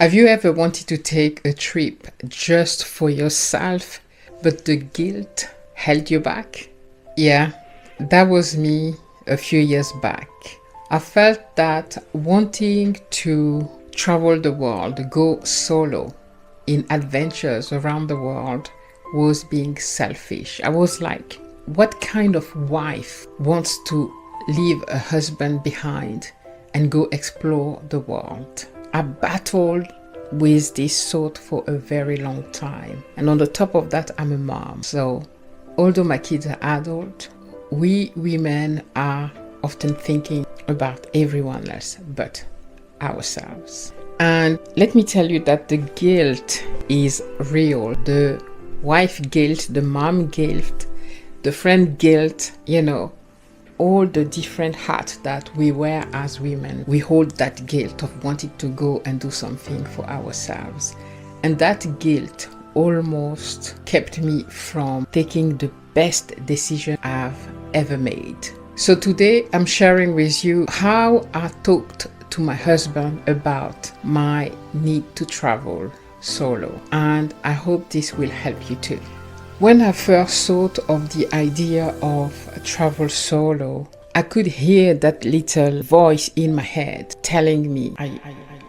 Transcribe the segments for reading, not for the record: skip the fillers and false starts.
Have you ever wanted to take a trip just for yourself, but the guilt held you back? Yeah, that was me a few years back. I felt that wanting to travel the world, go solo in adventures around the world was being selfish. I was like, what kind of wife wants to leave a husband behind and go explore the world? I battled with this thought for a very long time. And on the top of that, I'm a mom. So although my kids are adult, we women are often thinking about everyone else but ourselves. And let me tell you that the guilt is real. The wife guilt, the mom guilt, the friend guilt, all the different hats that we wear as women. We hold that guilt of wanting to go and do something for ourselves. And that guilt almost kept me from taking the best decision I've ever made. So today I'm sharing with you how I talked to my husband about my need to travel solo. And I hope this will help you too. When I first thought of the idea of travel solo, I could hear that little voice in my head telling me,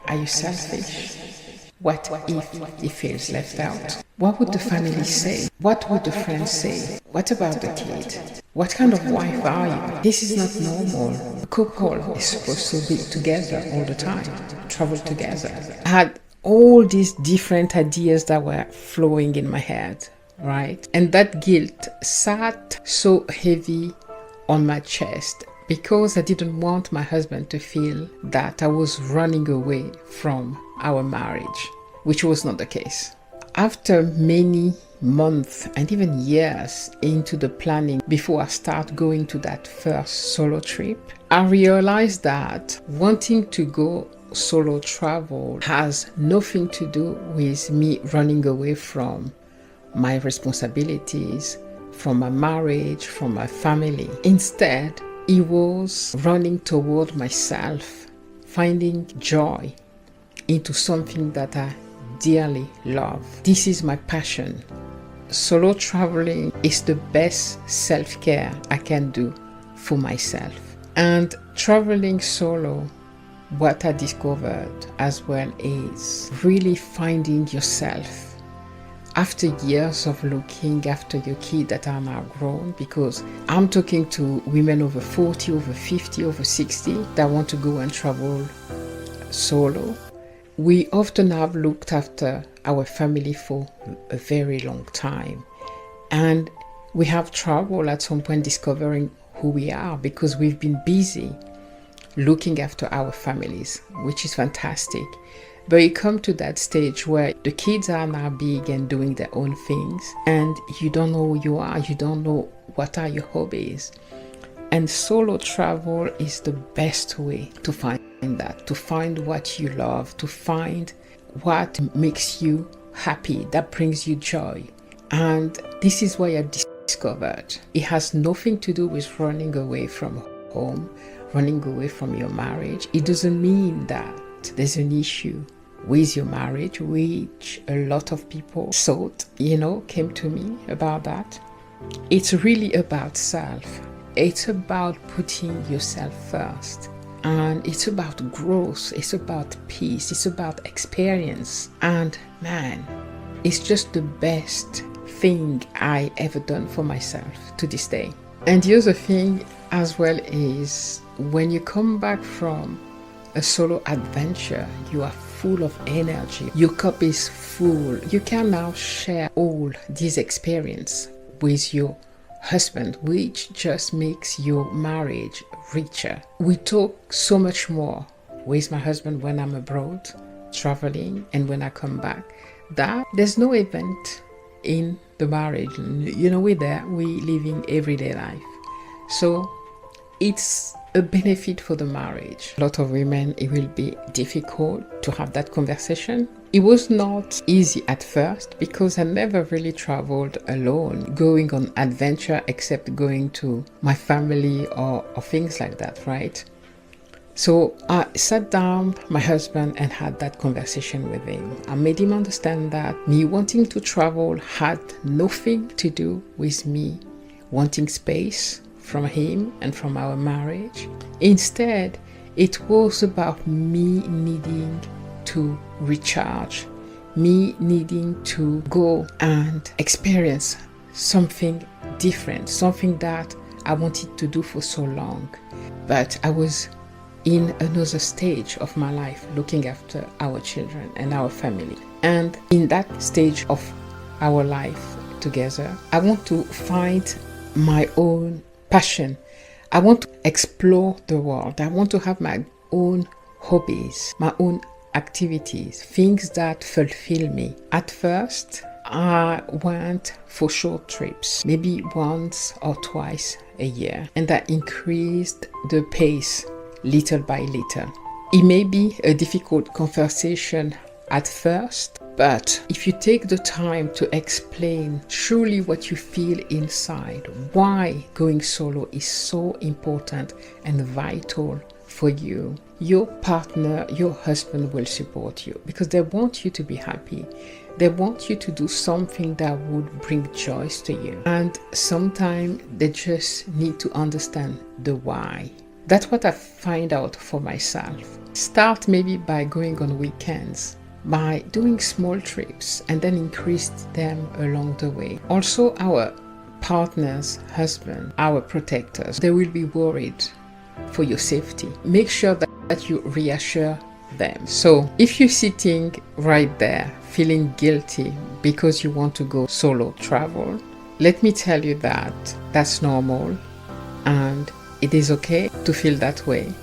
are you selfish? What if he feels left out? What would the family say? What would the friends say? What about the kid? What kind of wife are you? This is not normal. A couple is supposed to be together all the time, travel together. I had all these different ideas that were flowing in my head. Right? And that guilt sat so heavy on my chest because I didn't want my husband to feel that I was running away from our marriage, which was not the case. After many months and even years into the planning before I start going to that first solo trip, I realized that wanting to go solo travel has nothing to do with me running away from my responsibilities, from my marriage, from my family. Instead, it was running toward myself, finding joy into something that I dearly love. This is my passion. Solo traveling is the best self-care I can do for myself. And traveling solo, what I discovered as well is really finding yourself. After years of looking after your kids that are now grown, because I'm talking to women over 40, over 50, over 60 that want to go and travel solo, we often have looked after our family for a very long time. And we have trouble at some point discovering who we are because we've been busy looking after our families, which is fantastic. But you come to that stage where the kids are now big and doing their own things and you don't know who you are, you don't know what are your hobbies. And solo travel is the best way to find that, to find what you love, to find what makes you happy, that brings you joy. And this is why I've discovered it has nothing to do with running away from home, running away from your marriage. It doesn't mean that there's an issue with your marriage, which a lot of people thought, came to me about that. It's really about self. It's about putting yourself first. And it's about growth. It's about peace. It's about experience. And man, it's just the best thing I ever done for myself to this day. And the other thing as well is when you come back from a solo adventure, you are full of energy. Your cup is full. You can now share all this experience with your husband, which just makes your marriage richer. We talk so much more with my husband when I'm abroad, traveling, and when I come back, that there's no event in the marriage. We're there, we living everyday life. So it's a benefit for the marriage. A lot of women, it will be difficult to have that conversation. It was not easy at first because I never really traveled alone, going on adventure except going to my family or things like that, right? So I sat down my husband and had that conversation with him. I made him understand that me wanting to travel had nothing to do with me wanting space from him and from our marriage. Instead, it was about me needing to recharge, me needing to go and experience something different, something that I wanted to do for so long. But I was in another stage of my life, looking after our children and our family. And in that stage of our life together, I want to find my own passion. I want to explore the world. I want to have my own hobbies, my own activities, things that fulfill me. At first, I went for short trips, maybe once or twice a year, and that increased the pace little by little. It may be a difficult conversation at first, but if you take the time to explain truly what you feel inside, why going solo is so important and vital for you, your partner, your husband will support you because they want you to be happy. They want you to do something that would bring joy to you. And sometimes they just need to understand the why. That's what I find out for myself. Start maybe by going on weekends, by doing small trips, and then increase them along the way. Also, our partners, husband, our protectors, they will be worried for your safety. Make sure that you reassure them. So if you're sitting right there feeling guilty because you want to go solo travel, let me tell you that that's normal and it is okay to feel that way.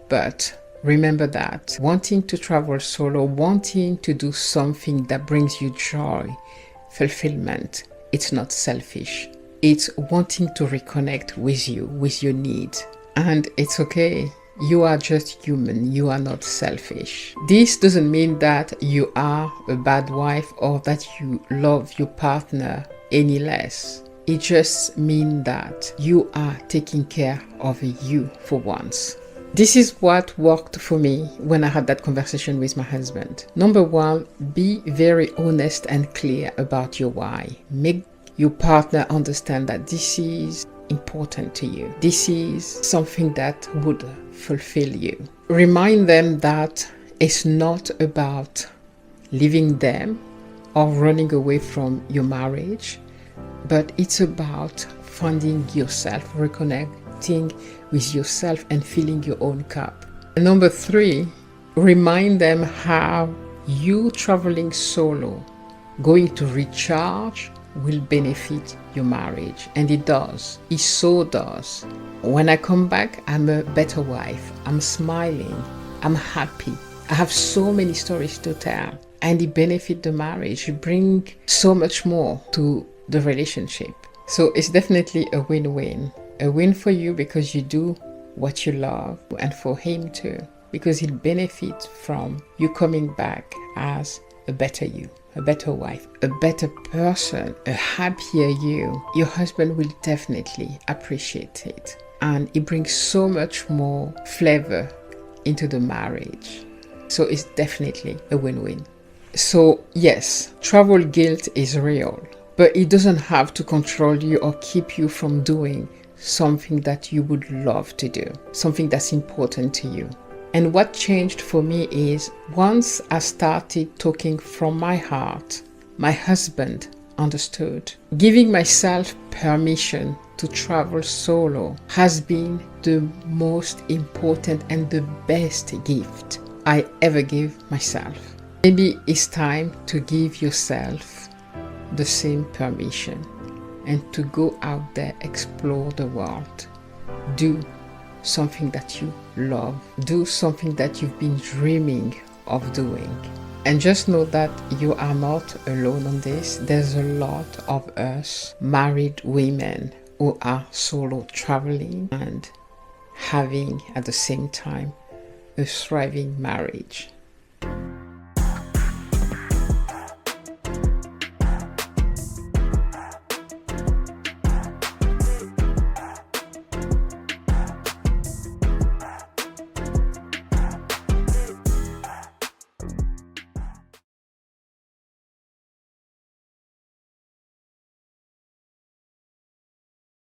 But remember that wanting to travel solo, wanting to do something that brings you joy, fulfillment, it's not selfish. It's wanting to reconnect with you, with your needs. And it's okay. You are just human. You are not selfish. This doesn't mean that you are a bad wife or that you love your partner any less. It just means that you are taking care of you for once. This is what worked for me when I had that conversation with my husband. Number one, be very honest and clear about your why. Make your partner understand that this is important to you. This is something that would fulfill you. Remind them that it's not about leaving them or running away from your marriage, but it's about finding yourself, reconnecting with yourself and filling your own cup. And number three, remind them how you traveling solo, going to recharge, will benefit your marriage. And it does. It so does. When I come back, I'm a better wife. I'm smiling. I'm happy. I have so many stories to tell. And it benefits the marriage. It brings so much more to the relationship. So it's definitely a win-win. A win for you because you do what you love, and for him too, because he'll benefit from you coming back as a better you, a better wife, a better person, a happier you. Your husband will definitely appreciate it. And it brings so much more flavor into the marriage. So it's definitely a win-win. So yes, travel guilt is real, but it doesn't have to control you or keep you from doing something that you would love to do, something that's important to you. And what changed for me is once I started talking from my heart, my husband understood. Giving myself permission to travel solo has been the most important and the best gift I ever gave myself. Maybe it's time to give yourself the same permission and to go out there, explore the world. Do something that you love. Do something that you've been dreaming of doing. And just know that you are not alone on this. There's a lot of us married women who are solo traveling and having at the same time a thriving marriage.